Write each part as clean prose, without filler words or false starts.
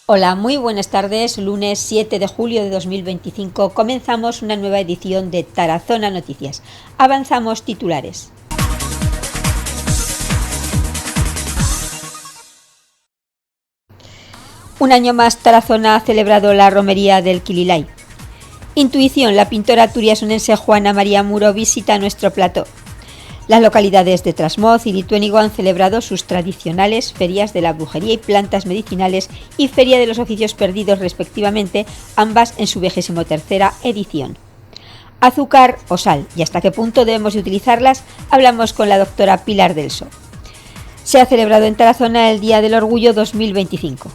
Hola, muy buenas tardes. Lunes 7 de julio de 2025 comenzamos una nueva edición de Tarazona Noticias. Avanzamos titulares. Un año más Tarazona ha celebrado la romería del Kililay. Intuición, la pintora turiasonense Juana María Muro visita nuestro plató. Las localidades de Trasmoz y Lituénigo han celebrado sus tradicionales ferias de la brujería y plantas medicinales y feria de los oficios perdidos respectivamente, ambas en su 23ª edición. Azúcar o sal, y hasta qué punto debemos de utilizarlas, hablamos con la doctora Pilar Delso. Se ha celebrado en Tarazona el Día del Orgullo 2025.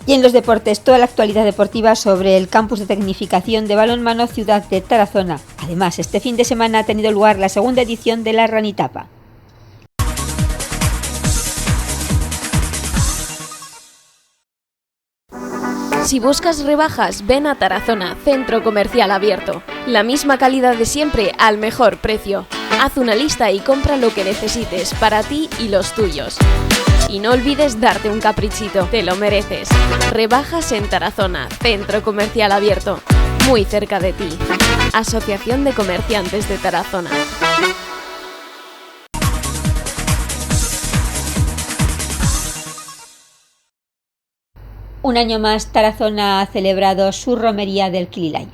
Y en los deportes, toda la actualidad deportiva sobre el campus de tecnificación de balonmano Ciudad de Tarazona. Además, este fin de semana ha tenido lugar la segunda edición de la Ranitapa. Si buscas rebajas, ven a Tarazona, centro comercial abierto. La misma calidad de siempre al mejor precio. Haz una lista y compra lo que necesites para ti y los tuyos. Y no olvides darte un caprichito, te lo mereces. Rebajas en Tarazona, centro comercial abierto, muy cerca de ti. Asociación de Comerciantes de Tarazona. Un año más, Tarazona ha celebrado su romería del Kililay.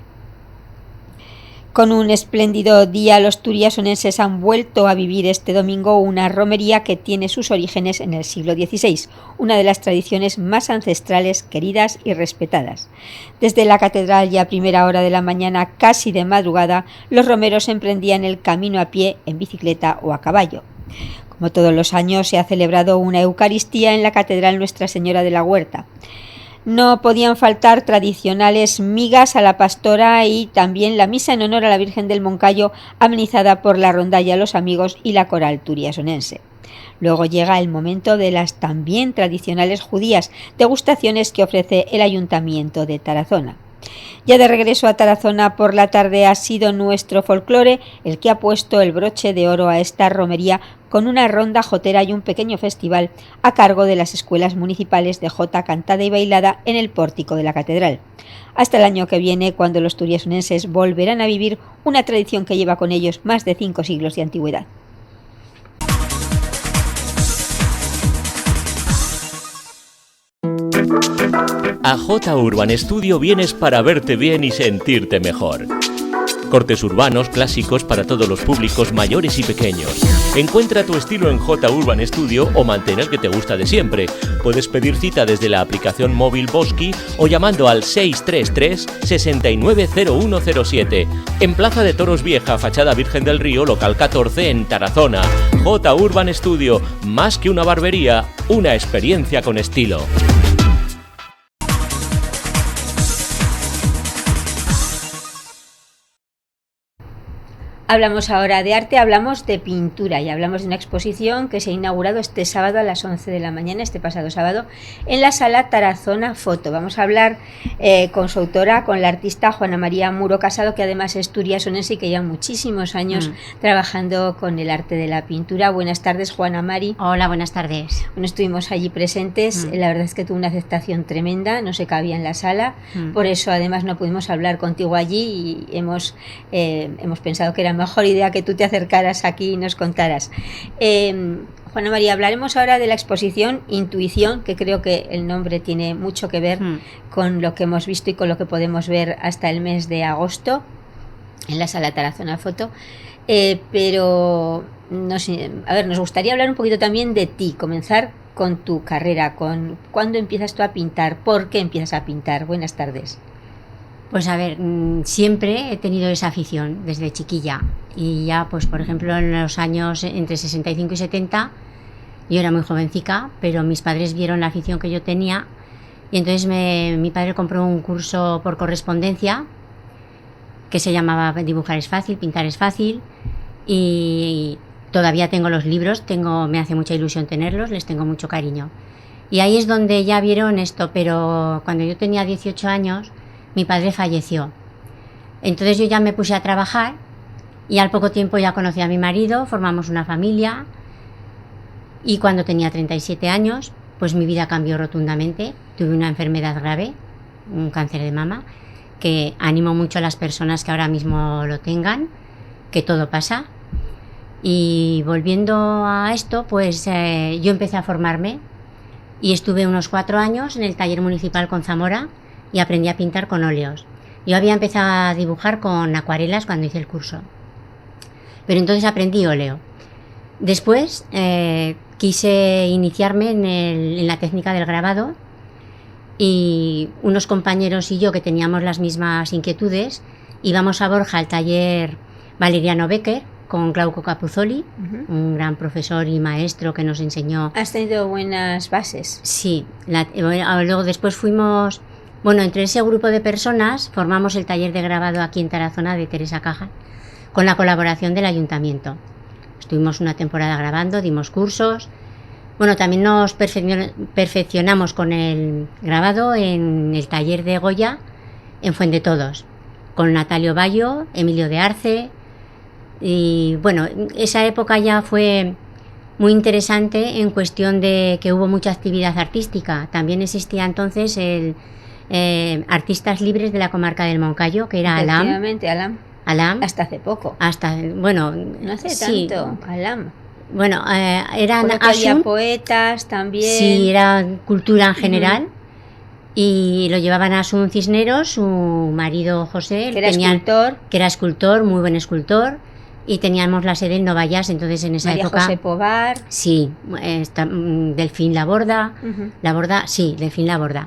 Con un espléndido día, los turiasonenses han vuelto a vivir este domingo una romería que tiene sus orígenes en el siglo XVI, una de las tradiciones más ancestrales, queridas y respetadas. Desde la catedral y a primera hora de la mañana, casi de madrugada, los romeros emprendían el camino a pie, en bicicleta o a caballo. Como todos los años, se ha celebrado una Eucaristía en la Catedral Nuestra Señora de la Huerta. No podían faltar tradicionales migas a la pastora y también la misa en honor a la Virgen del Moncayo, amenizada por la rondalla Los Amigos y la coral turiasonense. Luego llega el momento de las también tradicionales judías, degustaciones que ofrece el Ayuntamiento de Tarazona. Ya de regreso a Tarazona por la tarde ha sido nuestro folclore el que ha puesto el broche de oro a esta romería con una ronda jotera y un pequeño festival a cargo de las escuelas municipales de jota cantada y bailada en el pórtico de la catedral. Hasta el año que viene, cuando los turiasonenses volverán a vivir una tradición que lleva con ellos más de 5 siglos de antigüedad. A J Urban Studio vienes para verte bien y sentirte mejor. Cortes urbanos, clásicos para todos los públicos, mayores y pequeños. Encuentra tu estilo en J Urban Studio o mantén el que te gusta de siempre. Puedes pedir cita desde la aplicación móvil Bosky o llamando al 633 690107. En Plaza de Toros Vieja, fachada Virgen del Río, local 14 en Tarazona. J Urban Studio, más que una barbería, una experiencia con estilo. Hablamos ahora de arte, hablamos de pintura y hablamos de una exposición que se ha inaugurado este sábado a las 11 de la mañana, este pasado sábado, en la sala Tarazona Foto. Vamos a hablar con su autora, con la artista Juana María Muro Casado, que además es turiasonense y que lleva muchísimos años trabajando con el arte de la pintura. Buenas tardes, Juana Mari. Hola, buenas tardes. Bueno, estuvimos allí presentes, la verdad es que tuvo una aceptación tremenda, no se cabía en la sala, por eso además no pudimos hablar contigo allí y hemos pensado que era mejor idea que tú te acercaras aquí y nos contaras. Juana María, hablaremos ahora de la exposición Intuición, que creo que el nombre tiene mucho que ver con lo que hemos visto y con lo que podemos ver hasta el mes de agosto en la sala Tarazona Foto. Pero no sé, a ver, nos gustaría hablar un poquito también de ti, comenzar con tu carrera, con cuándo empiezas tú a pintar, por qué empiezas a pintar. Buenas tardes. Pues a ver, siempre he tenido esa afición desde chiquilla y ya pues por ejemplo en los años entre 65 y 70 yo era muy jovencica, pero mis padres vieron la afición que yo tenía y entonces mi padre compró un curso por correspondencia que se llamaba Dibujar es fácil, pintar es fácil y todavía tengo los libros, me hace mucha ilusión tenerlos, les tengo mucho cariño. Y ahí es donde ya vieron esto, pero cuando yo tenía 18 años mi padre falleció. Entonces yo ya me puse a trabajar y al poco tiempo ya conocí a mi marido, formamos una familia y cuando tenía 37 años, pues mi vida cambió rotundamente tuve una enfermedad grave, un cáncer de mama, que animo mucho a las personas que ahora mismo lo tengan, que todo pasa. Y volviendo a esto, pues yo empecé a formarme y estuve unos 4 años en el taller municipal con Zamora y aprendí a pintar con óleos. Yo había empezado a dibujar con acuarelas cuando hice el curso, pero entonces aprendí óleo. Después quise iniciarme en la técnica del grabado y unos compañeros y yo que teníamos las mismas inquietudes íbamos a Borja al taller Valeriano Becker con Glauco Capuzoli, un gran profesor y maestro que nos enseñó. Has tenido buenas bases. Sí, luego después fuimos, bueno, entre ese grupo de personas formamos el taller de grabado aquí en Tarazona de Teresa Caja, con la colaboración del ayuntamiento. Estuvimos una temporada grabando, dimos cursos. Bueno, también nos perfeccionamos con el grabado en el taller de Goya en Fuendetodos, con Natalio Bayo, Emilio de Arce. Y bueno, esa época ya fue muy interesante en cuestión de que hubo mucha actividad artística. También existía entonces el Artistas Libres de la Comarca del Moncayo, que era Alam. Efectivamente, Alam. Alam. Hasta hace poco. Bueno, no hace sí, tanto, Alam. Bueno, eran había poetas también. Sí, era cultura en general. Y lo llevaban a Asun Cisneros, su marido José, que era escultor, muy buen escultor. Y teníamos la sede en Novayas, entonces en esa María época. José Pobar. Sí, Delfín Laborda. Laborda, sí, Delfín Laborda.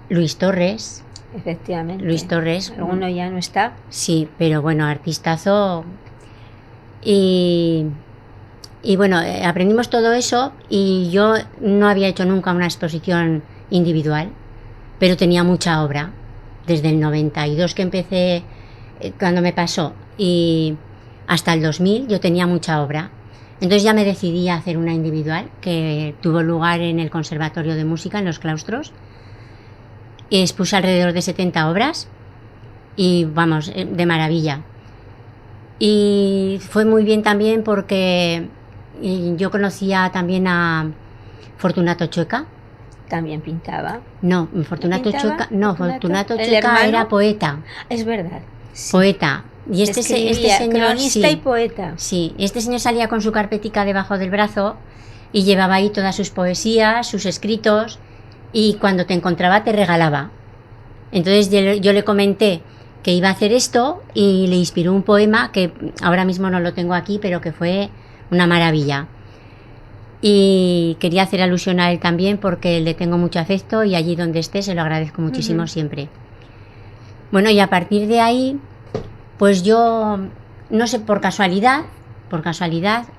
Luis Torres. Efectivamente. Luis Torres. Alguno ya no está. Sí, pero bueno, artistazo. Y bueno, aprendimos todo eso y yo no había hecho nunca una exposición individual, pero tenía mucha obra. Desde el 92 que empecé, cuando me pasó, y hasta el 2000 yo tenía mucha obra. Entonces ya me decidí a hacer una individual que tuvo lugar en el Conservatorio de Música, en Los Claustros. Y expuse alrededor de 70 obras y vamos, de maravilla. Y fue muy bien también porque yo conocía también a Fortunato Chueca. También pintaba. No, Fortunato Chueca Chueca era poeta. Es verdad. Sí. Poeta. Y este señor, cronista y poeta. Sí, este señor salía con su carpetica debajo del brazo y llevaba ahí todas sus poesías, sus escritos, y cuando te encontraba te regalaba. Entonces yo le comenté que iba a hacer esto y le inspiró un poema que ahora mismo no lo tengo aquí, pero que fue una maravilla. Y quería hacer alusión a él también porque le tengo mucho afecto y allí donde esté se lo agradezco muchísimo siempre. Bueno, y a partir de ahí, pues yo, no sé, por casualidad,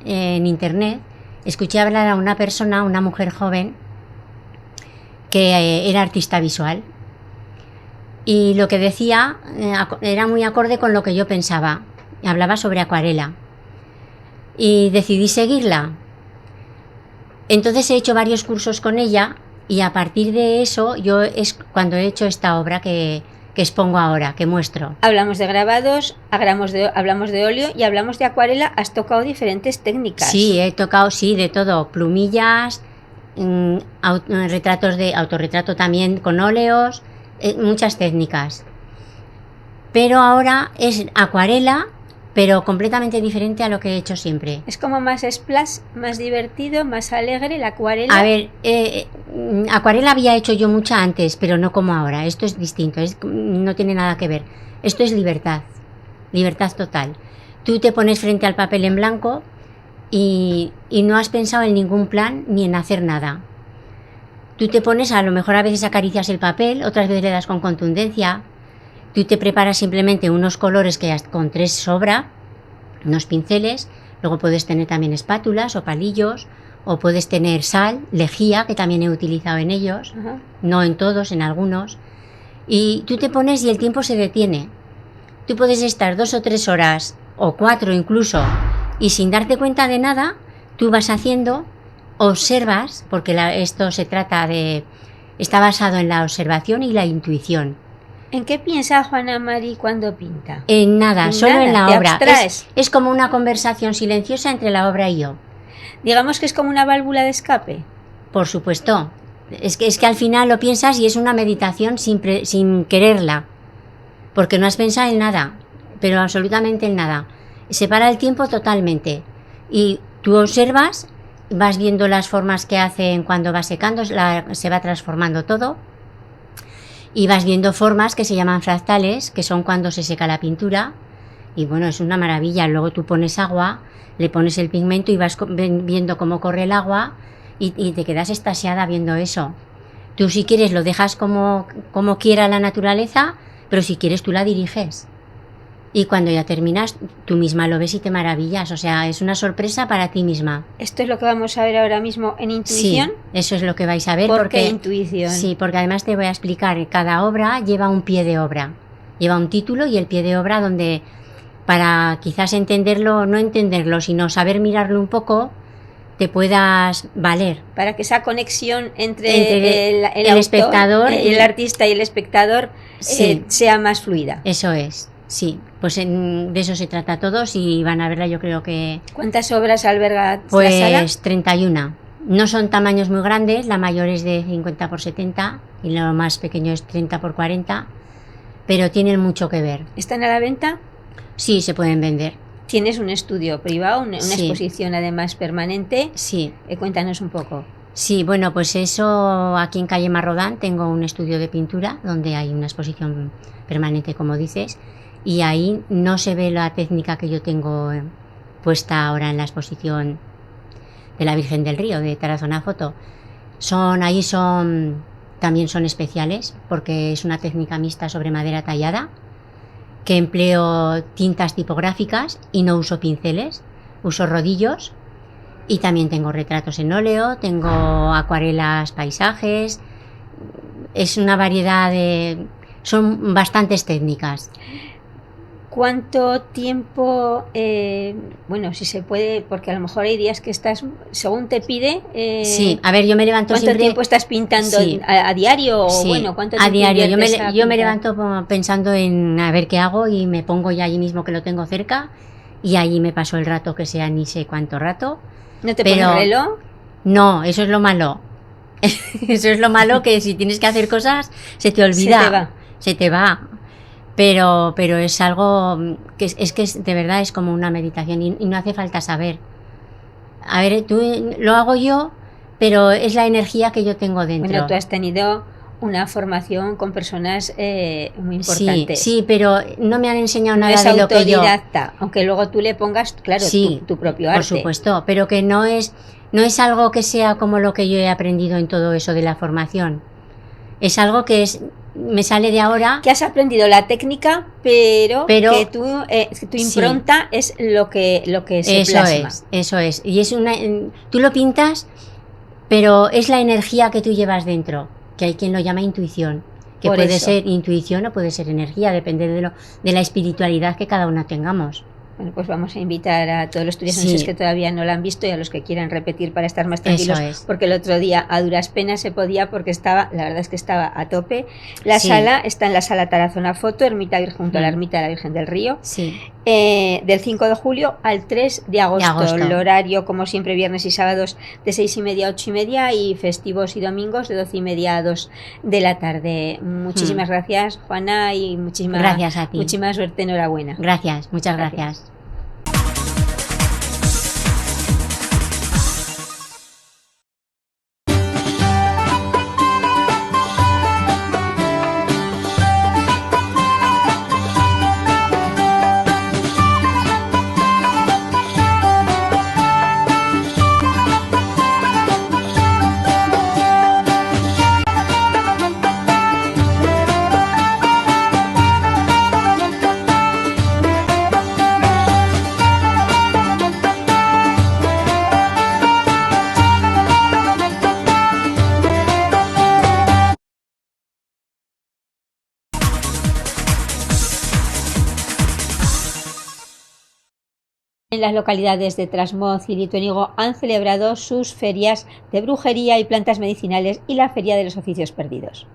en internet, escuché hablar a una persona, una mujer joven, que era artista visual. Y lo que decía era muy acorde con lo que yo pensaba. Hablaba sobre acuarela. Y decidí seguirla. Entonces he hecho varios cursos con ella y a partir de eso yo es cuando he hecho esta obra que expongo ahora, que muestro. Hablamos de grabados, hablamos de óleo y hablamos de acuarela. Has tocado diferentes técnicas. Sí, he tocado, sí, de todo. Plumillas, retratos de autorretrato también con óleos, muchas técnicas. Pero ahora es acuarela, pero completamente diferente a lo que he hecho siempre. Es como más splash, más divertido, más alegre la acuarela. A ver, acuarela había hecho yo mucha antes, pero no como ahora. Esto es distinto, no tiene nada que ver. Esto es libertad, libertad total. Tú te pones frente al papel en blanco y no has pensado en ningún plan ni en hacer nada. Tú te pones, a lo mejor a veces acaricias el papel, otras veces le das con contundencia. Tú te preparas simplemente unos colores que con 3 sobra, unos pinceles, luego puedes tener también espátulas o palillos, o puedes tener sal, lejía, que también he utilizado en ellos, no en todos, en algunos, y tú te pones y el tiempo se detiene. Tú puedes estar 2 o 3 horas, o 4 incluso, y sin darte cuenta de nada, tú vas haciendo, observas, porque esto está basado en la observación y la intuición. ¿En qué piensa Juana Mari cuando pinta? En nada, solo en la obra. Abstraes. Es como una conversación silenciosa entre la obra y yo. Digamos que es como una válvula de escape. Por supuesto. Es que al final lo piensas y es una meditación sin quererla, porque no has pensado en nada, pero absolutamente en nada. Se para el tiempo totalmente y tú observas, vas viendo las formas que hacen cuando va secando, se va transformando todo, y vas viendo formas que se llaman fractales, que son cuando se seca la pintura, y bueno, es una maravilla. Luego tú pones agua, le pones el pigmento y vas viendo cómo corre el agua y te quedas extasiada viendo eso. Tú si quieres lo dejas como quiera la naturaleza, pero si quieres tú la diriges. Y cuando ya terminas, tú misma lo ves y te maravillas. O sea, es una sorpresa para ti misma. ¿Esto es lo que vamos a ver ahora mismo en Intuición? Sí, eso es lo que vais a ver. ¿Por qué Intuición? Sí, porque además te voy a explicar, cada obra lleva un pie de obra. Lleva un título y el pie de obra donde, para quizás entenderlo, no entenderlo, sino saber mirarlo un poco, te puedas valer. Para que esa conexión entre el autor, espectador, el artista y el espectador sí, sea más fluida. Eso es, sí. Pues de eso se trata todos y van a verla, yo creo que... ¿Cuántas obras alberga pues la sala? 31. No son tamaños muy grandes, la mayor es de 50 por 70 y lo más pequeño es 30 por 40, pero tienen mucho que ver. ¿Están a la venta? Sí, se pueden vender. ¿Tienes un estudio privado, una Sí. exposición además permanente? Sí. Cuéntanos un poco. Sí, bueno, pues eso, aquí en calle Marrodán tengo un estudio de pintura donde hay una exposición permanente, como dices, y ahí no se ve la técnica que yo tengo puesta ahora en la exposición de la Virgen del Río, de Tarazona Foto. También son especiales, porque es una técnica mixta sobre madera tallada, que empleo tintas tipográficas y no uso pinceles, uso rodillos, y también tengo retratos en óleo, tengo acuarelas, paisajes, es una variedad son bastantes técnicas. ¿Cuánto tiempo, bueno, si se puede, porque a lo mejor hay días que estás, según te pide... sí, a ver, yo me levanto ¿cuánto siempre... tiempo estás pintando Sí. a diario? O Sí, bueno, ¿cuánto a tiempo diario. inviertes a Yo me pintar? levanto pensando en a ver qué hago y me pongo ya allí mismo que lo tengo cerca y allí me paso el rato que sea ni sé cuánto rato. ¿No te pero- pones reloj? No, eso es lo malo. Eso es lo malo, que si tienes que hacer cosas se te olvida. Se te va. Se te va. Pero es algo que es de verdad es como una meditación y no hace falta saber. A ver, tú lo hago yo, pero es la energía que yo tengo dentro. Bueno, tú has tenido una formación con personas muy Sí, importantes. sí, pero no me han enseñado No nada es de lo que yo... autodidacta, aunque luego tú le pongas, claro, Sí, tu propio arte. por supuesto, pero que no es algo que sea como lo que yo he aprendido en todo eso de la formación. Es algo que me sale de ahora. Que has aprendido la técnica, pero que tu impronta es lo que se plasma. Eso es. Y tú lo pintas, pero es la energía que tú llevas dentro, que hay quien lo llama intuición, que Por puede eso. ser intuición o puede ser energía, depende de la espiritualidad que cada una tengamos. Bueno, pues vamos a invitar a todos los turianos Sí. que todavía no la han visto y a los que quieran repetir para estar más tranquilos, Eso es. porque el otro día a duras penas se podía porque la verdad es que estaba a tope. La Sí. sala está en la sala Tarazona Foto, junto a la ermita de la Virgen del Río, Sí. del 5 de julio al 3 de agosto. El horario, como siempre, viernes y sábados de 6:30 a 8:30 y festivos y domingos de 12:30 a 2 de la tarde. Muchísimas gracias, Juana, y Gracias a ti. muchísima suerte, enhorabuena. Gracias, muchas gracias. En las localidades de Trasmoz y Lituénigo han celebrado sus ferias de brujería y plantas medicinales y la Feria de los Oficios Perdidos.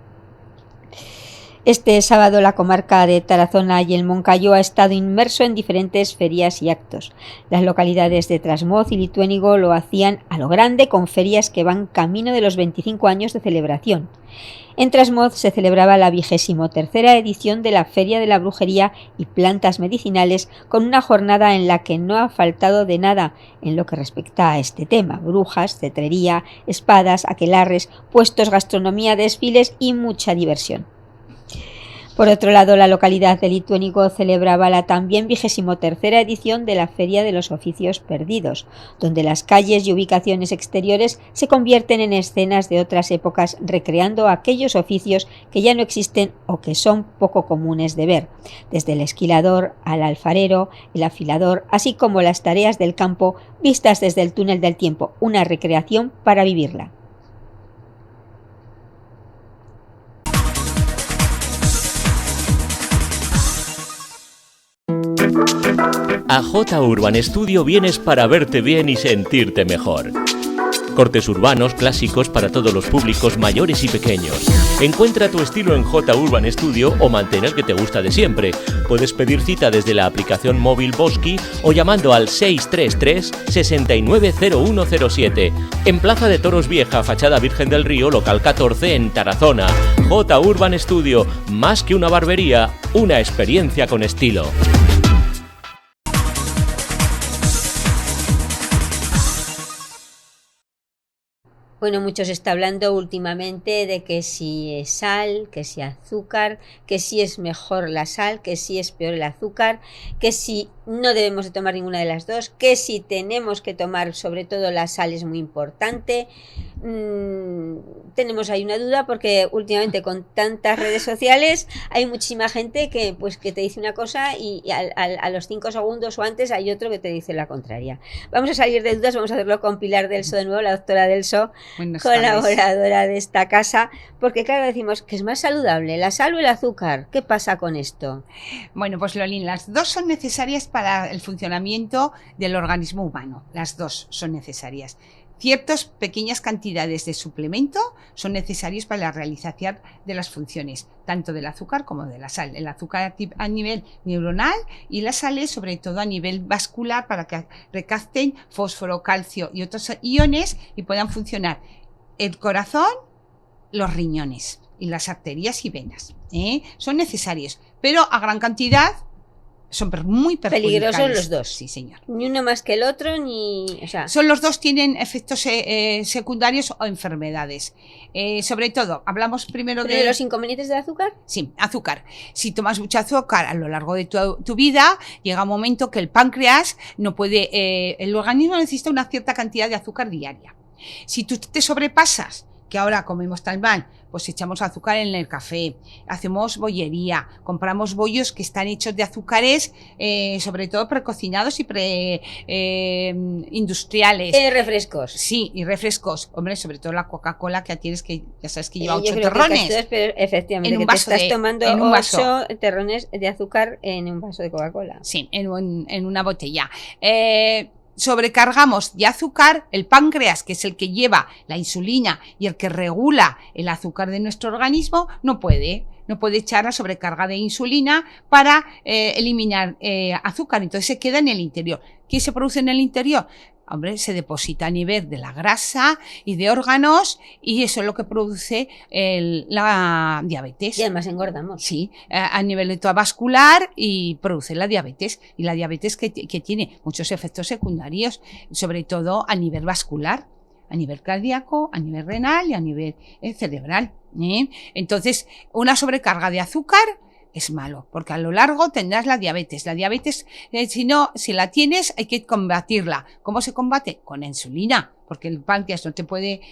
Este sábado la comarca de Tarazona y el Moncayo ha estado inmerso en diferentes ferias y actos. Las localidades de Trasmoz y Lituénigo lo hacían a lo grande con ferias que van camino de los 25 años de celebración. En Trasmoz se celebraba la 23ª edición de la Feria de la Brujería y Plantas Medicinales, con una jornada en la que no ha faltado de nada en lo que respecta a este tema: brujas, cetrería, espadas, aquelarres, puestos, gastronomía, desfiles y mucha diversión. Por otro lado, la localidad de Lituénigo celebraba la también 23ª edición de la Feria de los Oficios Perdidos, donde las calles y ubicaciones exteriores se convierten en escenas de otras épocas, recreando aquellos oficios que ya no existen o que son poco comunes de ver, desde el esquilador al alfarero, el afilador, así como las tareas del campo vistas desde el túnel del tiempo, una recreación para vivirla. A J Urban Studio vienes para verte bien y sentirte mejor. Cortes urbanos, clásicos para todos los públicos, mayores y pequeños. Encuentra tu estilo en J Urban Studio o mantén el que te gusta de siempre. Puedes pedir cita desde la aplicación móvil Bosky o llamando al 633 690107. En Plaza de Toros Vieja, fachada Virgen del Río, local 14 en Tarazona. J Urban Studio, más que una barbería, una experiencia con estilo. Bueno, mucho se está hablando últimamente de que si es sal, que si azúcar, que si es mejor la sal, que si es peor el azúcar, que si no debemos de tomar ninguna de las dos, que si tenemos que tomar, sobre todo la sal es muy importante. Tenemos ahí una duda porque últimamente con tantas redes sociales hay muchísima gente que te dice una cosa y a los 5 segundos o antes hay otro que te dice la contraria. Vamos a salir de dudas, vamos a hacerlo con Pilar Delso de nuevo, la doctora Delso, colaboradora de esta casa, porque claro, decimos que es más saludable la sal o el azúcar. ¿Qué pasa con esto? Bueno, pues Lolín, las dos son necesarias para el funcionamiento del organismo humano, las dos son necesarias. Ciertas pequeñas cantidades de suplemento son necesarios para la realización de las funciones, tanto del azúcar como de la sal. El azúcar a nivel neuronal y la sal sobre todo a nivel vascular para que recapten fósforo, calcio y otros iones y puedan funcionar el corazón, los riñones y las arterias y venas. Son necesarios, pero a gran cantidad son muy perjudiciales. Peligrosos los dos. Sí, señor. Ni uno más que el otro, Son los dos, tienen efectos secundarios o enfermedades. Sobre todo, hablamos primero de los inconvenientes del azúcar. Sí, azúcar. Si tomas mucho azúcar a lo largo de tu vida, llega un momento que el páncreas no puede, el organismo necesita una cierta cantidad de azúcar diaria. Si tú te sobrepasas, que ahora comemos tan mal, pues echamos azúcar en el café, hacemos bollería, compramos bollos que están hechos de azúcares, sobre todo precocinados y industriales. Refrescos. Sí, y refrescos. Hombre, sobre todo la Coca-Cola que tienes que, ya sabes que lleva 8 terrones. Pero efectivamente, en un vaso te estás tomando en un vaso. 8 terrones de azúcar en un vaso de Coca-Cola. Sí, en una botella. Sobrecargamos de azúcar el páncreas, que es el que lleva la insulina y el que regula el azúcar de nuestro organismo, no puede echar la sobrecarga de insulina para eliminar azúcar, entonces se queda en el interior. ¿Qué se produce en el interior? Hombre, se deposita a nivel de la grasa y de órganos y eso es lo que produce la diabetes. Y además engordamos. Sí, a nivel vascular y produce la diabetes. Y la diabetes que tiene muchos efectos secundarios, sobre todo a nivel vascular, a nivel cardíaco, a nivel renal y a nivel cerebral. Entonces, una sobrecarga de azúcar es malo, porque a lo largo tendrás la diabetes. La diabetes, si la tienes, hay que combatirla. ¿Cómo se combate? Con la insulina, porque el páncreas no te puede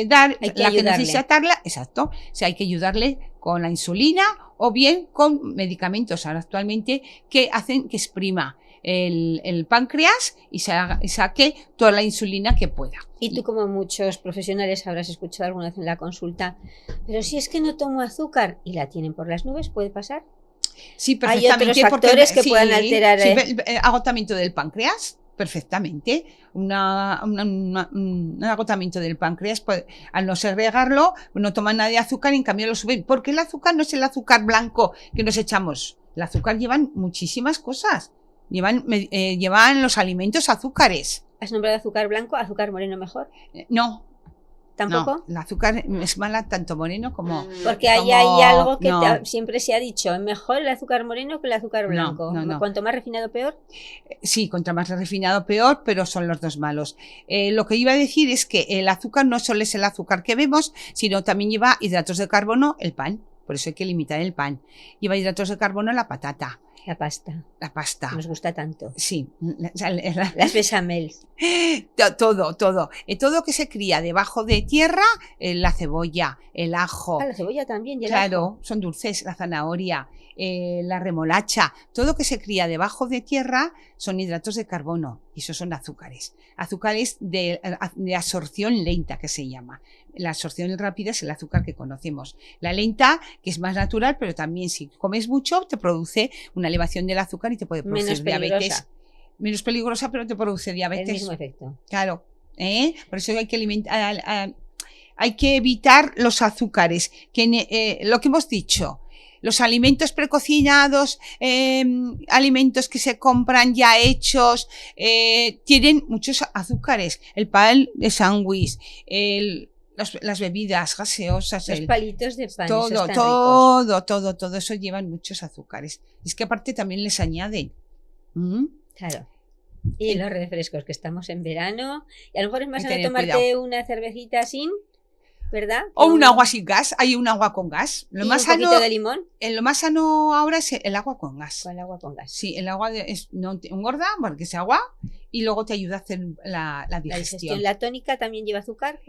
dar la que necesitarla. Exacto. O sea, hay que ayudarle con la insulina o bien con medicamentos ahora actualmente que hacen que exprima el páncreas y saque toda la insulina que pueda. Y tú, como muchos profesionales, habrás escuchado alguna vez en la consulta, pero si es que no tomo azúcar y la tienen por las nubes, ¿puede pasar? Sí, perfectamente. Hay otros factores que puedan alterar. Sí, agotamiento del páncreas, perfectamente. Un agotamiento del páncreas, pues, al no segregarlo, no toman nada de azúcar y en cambio lo suben. Porque el azúcar no es el azúcar blanco que nos echamos. El azúcar llevan muchísimas cosas. Llevan los alimentos azúcares. ¿Has nombrado azúcar blanco, azúcar moreno mejor? No. ¿Tampoco? No, el azúcar es mala tanto moreno como... Porque ahí hay algo que siempre se ha dicho, es mejor el azúcar moreno que el azúcar blanco. No. Cuanto más refinado, peor. Sí, contra más refinado, peor, pero son los dos malos. Lo que iba a decir es que el azúcar no solo es el azúcar que vemos, sino también lleva hidratos de carbono el pan. Por eso hay que limitar el pan. Lleva hidratos de carbono la patata. La pasta. La pasta. Nos gusta tanto. Sí. Las bechamels. Todo. Todo que se cría debajo de tierra, la cebolla, el ajo. La cebolla también. Claro, son dulces, la zanahoria, la remolacha. Todo que se cría debajo de tierra son hidratos de carbono. Y esos son azúcares. Azúcares de absorción lenta, que se llama. La absorción rápida es el azúcar que conocemos. La lenta, que es más natural, pero también si comes mucho, te produce una elevación del azúcar y te puede producir diabetes. Menos peligrosa, pero te produce diabetes. El mismo efecto. Claro. Por eso hay que evitar los azúcares. Lo que hemos dicho, los alimentos precocinados, alimentos que se compran ya hechos, tienen muchos azúcares. El pan de sándwich, las bebidas gaseosas, los palitos de pan, todo eso llevan muchos azúcares. Es que aparte también les añaden. Claro. Y los refrescos, que estamos en verano, y a lo mejor es más sano tomarte una cervecita sin, ¿verdad? O un agua sin gas, hay un agua con gas. Un poquito de limón. Lo más sano ahora es el agua con gas. Con el agua con gas. Sí, el agua no engorda porque es agua y luego te ayuda a hacer la digestión. La tónica también lleva azúcar.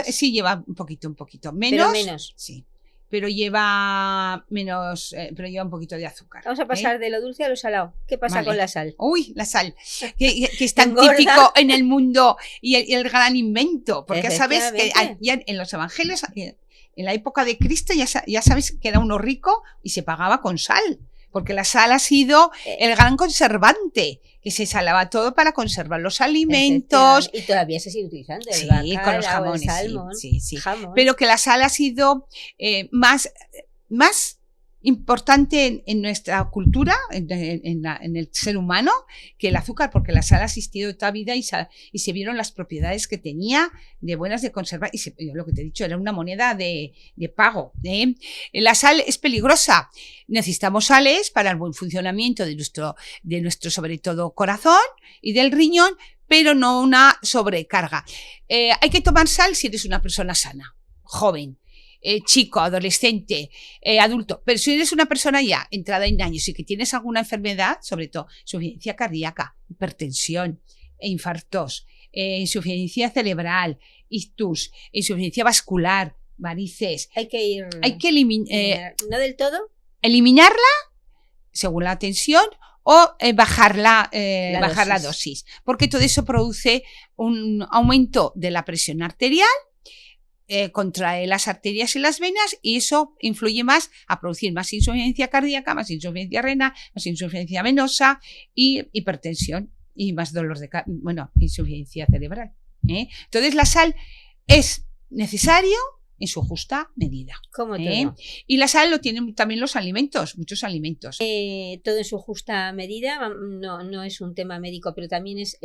Sí, lleva un poquito. Pero menos. Sí. Pero lleva un poquito de azúcar. Vamos a pasar de lo dulce a lo salado. ¿Qué pasa con la sal? Uy, la sal, que es tan típico en el mundo y el gran invento. Porque sabes que ya en los evangelios, en la época de Cristo, ya sabes que era uno rico y se pagaba con sal. Porque la sal ha sido el gran conservante, que se salaba todo para conservar los alimentos. Y todavía se sigue utilizando. Sí, con los jamones. El salmón, sí. Jamón. Pero que la sal ha sido más importante en nuestra cultura, en el ser humano, que el azúcar, porque la sal ha existido toda vida y se vieron las propiedades que tenía de buenas de conservar. Y lo que te he dicho, era una moneda de pago. La sal es peligrosa. Necesitamos sales para el buen funcionamiento de nuestro sobre todo corazón y del riñón, pero no una sobrecarga. Hay que tomar sal si eres una persona sana, joven, chico, adolescente, adulto. Pero si eres una persona ya entrada en años y que tienes alguna enfermedad, sobre todo insuficiencia cardíaca, hipertensión, infartos, insuficiencia cerebral, ictus, insuficiencia vascular, varices. Hay que eliminar. ¿No del todo? Eliminarla según la tensión o bajar la dosis. Porque todo eso produce un aumento de la presión arterial, contrae las arterias y las venas y eso influye más a producir más insuficiencia cardíaca, más insuficiencia renal, más insuficiencia venosa y hipertensión y más dolor insuficiencia cerebral. Entonces la sal es necesario en su justa medida. Como todo. Y la sal lo tienen también los alimentos, muchos alimentos. Todo en su justa medida, no es un tema médico, pero también es,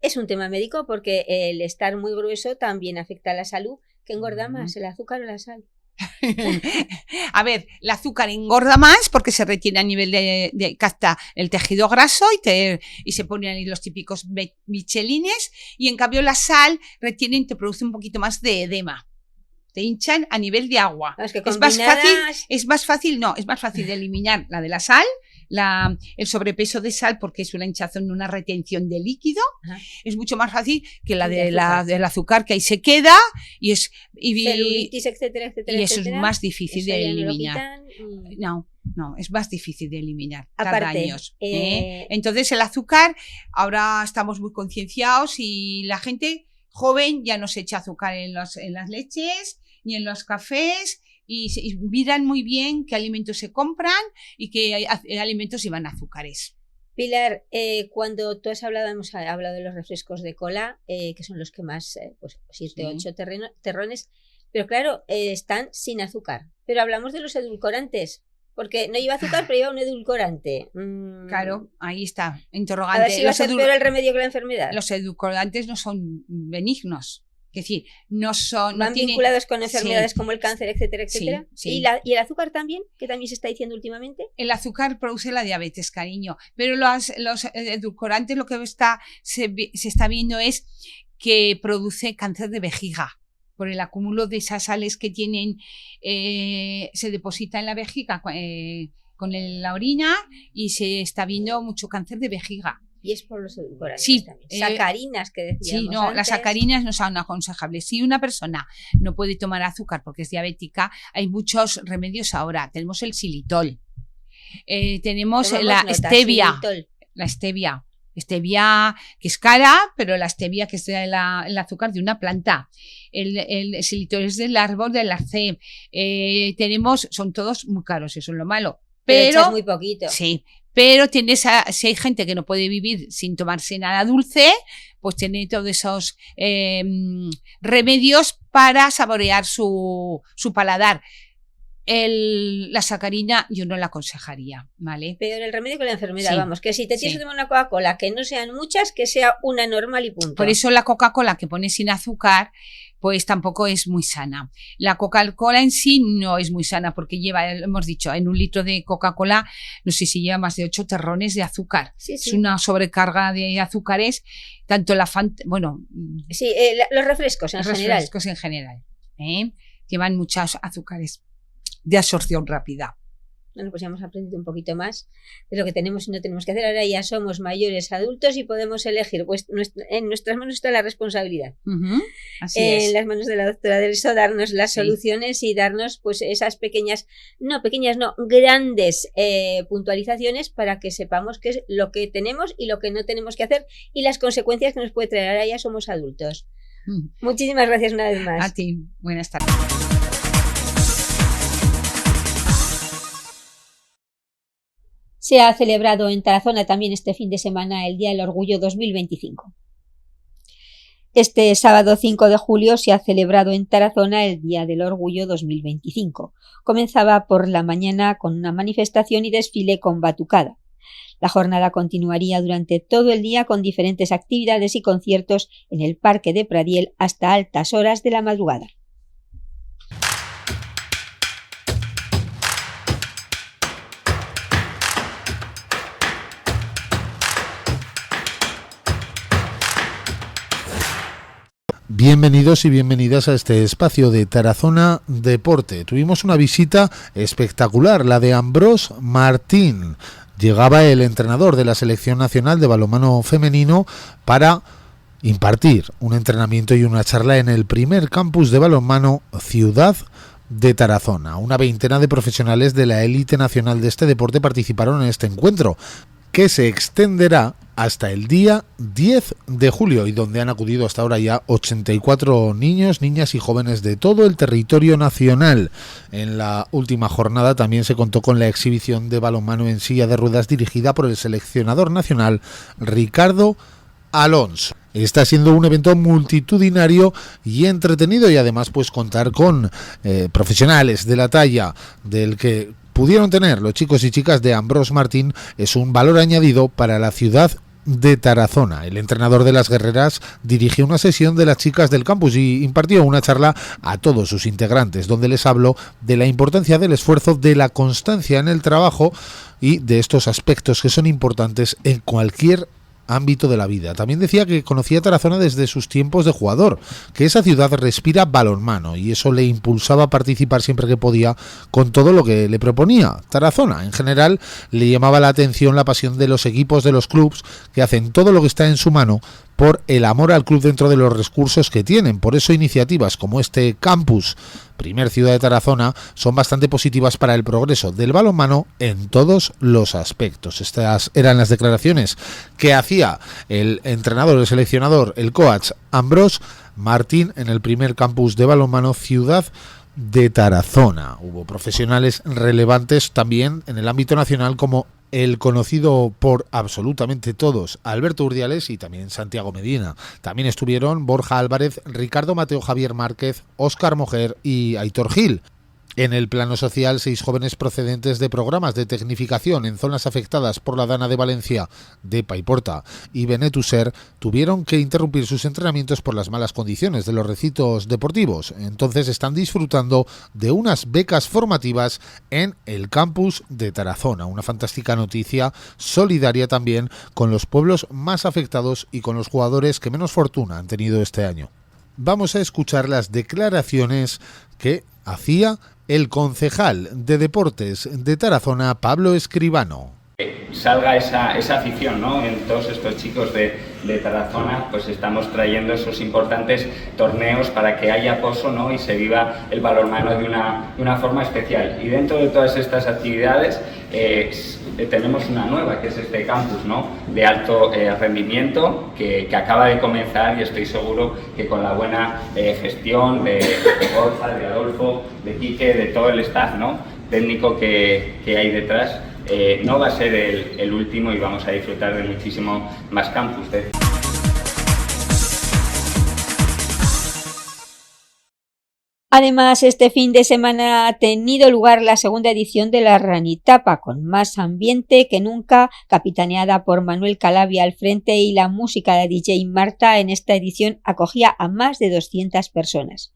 es un tema médico porque el estar muy grueso también afecta a la salud. ¿Qué engorda más, el azúcar o la sal? A ver, el azúcar engorda más porque se retiene a nivel de capta el tejido graso y se ponen ahí los típicos michelines, y en cambio la sal retiene y te produce un poquito más de edema. Te hinchan a nivel de agua. No, es más fácil de eliminar la de la sal, el sobrepeso de sal, porque es una hinchazón, una retención de líquido. Ajá. Es mucho más fácil que la del azúcar, que ahí se queda y celulitis, etcétera, y eso es más difícil de eliminar. No, es más difícil de eliminar. Tarda años. Entonces el azúcar, ahora estamos muy concienciados y la gente joven ya no se echa azúcar en las leches ni en los cafés. Y miran muy bien qué alimentos se compran y qué alimentos llevan azúcares. Pilar, cuando tú hemos hablado de los refrescos de cola, que son los que más, pues 7 o 8 terrones, pero claro, están sin azúcar. Pero hablamos de los edulcorantes, porque no lleva azúcar, pero lleva un edulcorante. Claro, ahí está, interrogante. A ver si va a ser peor el remedio que la enfermedad. Los edulcorantes no son benignos. Es decir, no son... Van no tienen... vinculados con enfermedades como el cáncer, etcétera, etcétera. Sí. ¿Y el azúcar también? Que también se está diciendo últimamente. El azúcar produce la diabetes, cariño. Pero los edulcorantes lo que se está viendo es que produce cáncer de vejiga. Por el acúmulo de esas sales que tienen, se deposita en la vejiga con la orina y se está viendo mucho cáncer de vejiga. Y es por los edulcorantes también. Sacarinas que decíamos. Sí, no, antes. Las sacarinas no son aconsejables. Si una persona no puede tomar azúcar porque es diabética, hay muchos remedios ahora. Tenemos el xilitol. Tenemos la stevia. Xilitol. La stevia. Stevia que es cara, pero la stevia que es el azúcar de una planta. El xilitol es del árbol del arce. Son todos muy caros, eso es lo malo. Pero echas muy poquito. Sí, pero si hay gente que no puede vivir sin tomarse nada dulce, pues tiene todos esos remedios para saborear su paladar. La sacarina yo no la aconsejaría, ¿vale? Peor el remedio que la enfermedad, vamos, que si te tienes que tomar una Coca-Cola, que no sean muchas, que sea una normal y punto. Por eso la Coca-Cola que pone sin azúcar, pues tampoco es muy sana. La Coca-Cola en sí no es muy sana porque lleva, hemos dicho, en un litro de Coca-Cola, no sé si lleva más de 8 terrones de azúcar. Sí. Es una sobrecarga de azúcares, tanto la Fanta, bueno... Sí, los refrescos en general. Los refrescos en general, llevan muchos azúcares de absorción rápida. Bueno, pues ya hemos aprendido un poquito más de lo que tenemos y no tenemos que hacer. Ahora ya somos mayores adultos y podemos elegir. Pues en nuestras manos está la responsabilidad. Así es. En las manos de la doctora Delso, darnos las soluciones y darnos pues esas grandes puntualizaciones para que sepamos qué es lo que tenemos y lo que no tenemos que hacer y las consecuencias que nos puede traer. Ahora ya somos adultos. Muchísimas gracias una vez más. A ti. Buenas tardes. Se ha celebrado en Tarazona también este fin de semana el Día del Orgullo 2025. Este sábado 5 de julio se ha celebrado en Tarazona el Día del Orgullo 2025. Comenzaba por la mañana con una manifestación y desfile con batucada. La jornada continuaría durante todo el día con diferentes actividades y conciertos en el Parque de Pradiel hasta altas horas de la madrugada. Bienvenidos y bienvenidas a este espacio de Tarazona Deporte. Tuvimos una visita espectacular, la de Ambrós Martín. Llegaba el entrenador de la Selección Nacional de Balonmano Femenino para impartir un entrenamiento y una charla en el primer campus de balonmano Ciudad de Tarazona. Una veintena de profesionales de la élite nacional de este deporte participaron en este encuentro, que se extenderá hasta el día 10 de julio y donde han acudido hasta ahora ya 84 niños, niñas y jóvenes de todo el territorio nacional. En la última jornada también se contó con la exhibición de balonmano en silla de ruedas dirigida por el seleccionador nacional Ricardo Alonso. Está siendo un evento multitudinario y entretenido y además pues contar con profesionales de la talla del que pudieron tener los chicos y chicas de Ambrós Martín es un valor añadido para la ciudad de Tarazona. El entrenador de las guerreras dirigió una sesión de las chicas del campus y impartió una charla a todos sus integrantes, donde les habló de la importancia del esfuerzo, de la constancia en el trabajo y de estos aspectos que son importantes en cualquier ámbito de la vida. También decía que conocía Tarazona desde sus tiempos de jugador, que esa ciudad respira balonmano y eso le impulsaba a participar siempre que podía con todo lo que le proponía. Tarazona, en general, le llamaba la atención la pasión de los equipos, de los clubs, que hacen todo lo que está en su mano por el amor al club dentro de los recursos que tienen. Por eso iniciativas como este campus, primer ciudad de Tarazona, son bastante positivas para el progreso del balonmano en todos los aspectos. Estas eran las declaraciones que hacía el entrenador, el seleccionador, el coach Ambrós Martín en el primer campus de balonmano Ciudad de Tarazona. Hubo profesionales relevantes también en el ámbito nacional como el conocido por absolutamente todos Alberto Urdiales y también Santiago Medina. También estuvieron Borja Álvarez, Ricardo Mateo, Javier Márquez, Óscar Mojer y Aitor Gil. En el plano social, 6 jóvenes procedentes de programas de tecnificación en zonas afectadas por la Dana de Valencia, Depa y Porta y Benetuser tuvieron que interrumpir sus entrenamientos por las malas condiciones de los recintos deportivos. Entonces están disfrutando de unas becas formativas en el campus de Tarazona. Una fantástica noticia, solidaria también con los pueblos más afectados y con los jugadores que menos fortuna han tenido este año. Vamos a escuchar las declaraciones que hacía el concejal de Deportes de Tarazona, Pablo Escribano. Salga esa afición, ¿no? En todos estos chicos de Tarazona, pues estamos trayendo esos importantes torneos para que haya pozo, ¿no? Y se viva el balonmano de una forma especial. Y dentro de todas estas actividades tenemos una nueva, que es este campus, ¿no? De alto rendimiento que acaba de comenzar, y estoy seguro que con la buena gestión de Borja, de Adolfo, de Quique, de todo el staff, ¿no? Técnico que hay detrás, no va a ser el último, y vamos a disfrutar de muchísimo más campus. Además, este fin de semana ha tenido lugar la segunda edición de la Ranitapa, con más ambiente que nunca, capitaneada por Manuel Calavia al frente, y la música de DJ Marta en esta edición acogía a más de 200 personas.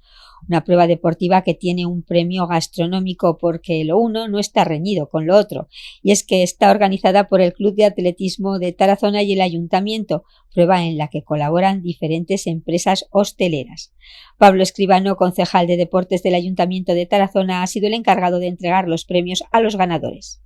Una prueba deportiva que tiene un premio gastronómico porque lo uno no está reñido con lo otro, y es que está organizada por el Club de Atletismo de Tarazona y el Ayuntamiento, prueba en la que colaboran diferentes empresas hosteleras. Pablo Escribano, concejal de Deportes del Ayuntamiento de Tarazona, ha sido el encargado de entregar los premios a los ganadores.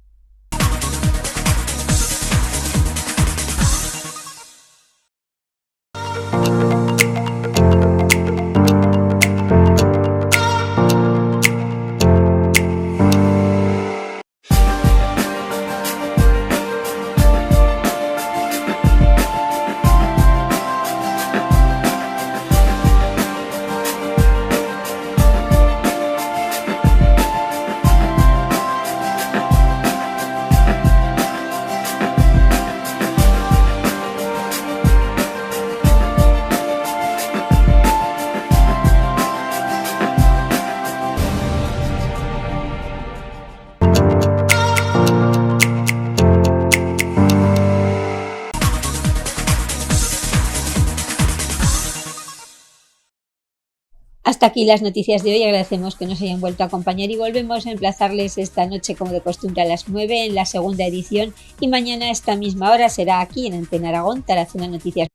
Hasta aquí las noticias de hoy. Agradecemos que nos hayan vuelto a acompañar y volvemos a emplazarles esta noche, como de costumbre, a las 9 en la segunda edición, y mañana a esta misma hora será aquí en Antena Aragón, Tarazona Noticias.